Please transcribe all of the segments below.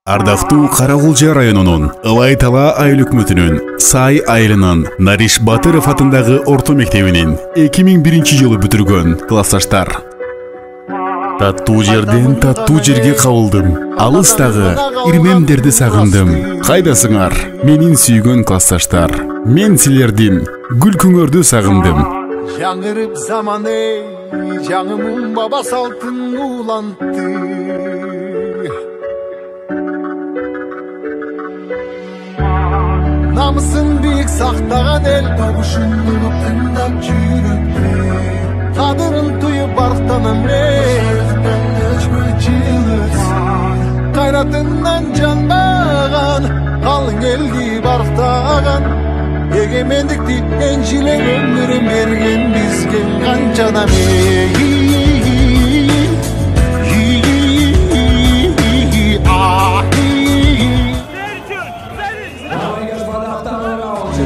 Ардактуу Кара-Кулча районунун Ылай-Тала айыл өкмөтүнүн Сай айылынын Нариш Батыров атындагы орто мектебинин 2001-жылы бүтүргөн классташтар. Таттуу жерден таттуу жерге кабылдым. Алыстагы ирмемдерди сагындым. Кайдасыңар, менин сүйгөн классташтар? Мен силердин күлкүңөрдү сагындым. Жаңырып заманы, жаңымын баба салтын улантты. Намысын бийик сактаган эл табышынып тыңдап жүрөктө. Кадырын туюп барктанам кайратынан жанбаган калың элди барктаган эгемендикти энчилеп өмүрүн берген бизге канча адам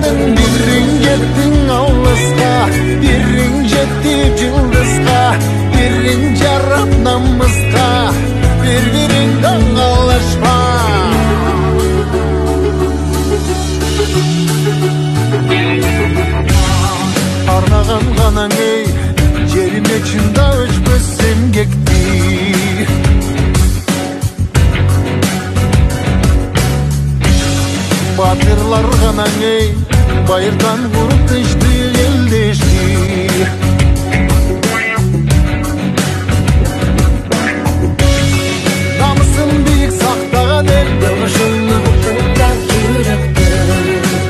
Birring jettin alыска, birring жетти жылдызга, birring жарап намыска, bir-biring даңалашма. Арнаган ганаң эй, жериме чында өчпөс эмгекти. Батырлар ганаң эй, байырдан куруп тынчты элдешти. Намысын бийик сактаган эл табышынып тыңдап жүрөктө.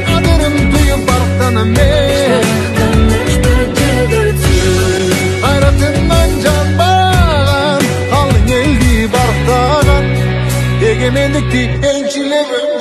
Кадырын туюп барктанам кайратынан жанбаган калың элди барктаган эгемендикти энчилеп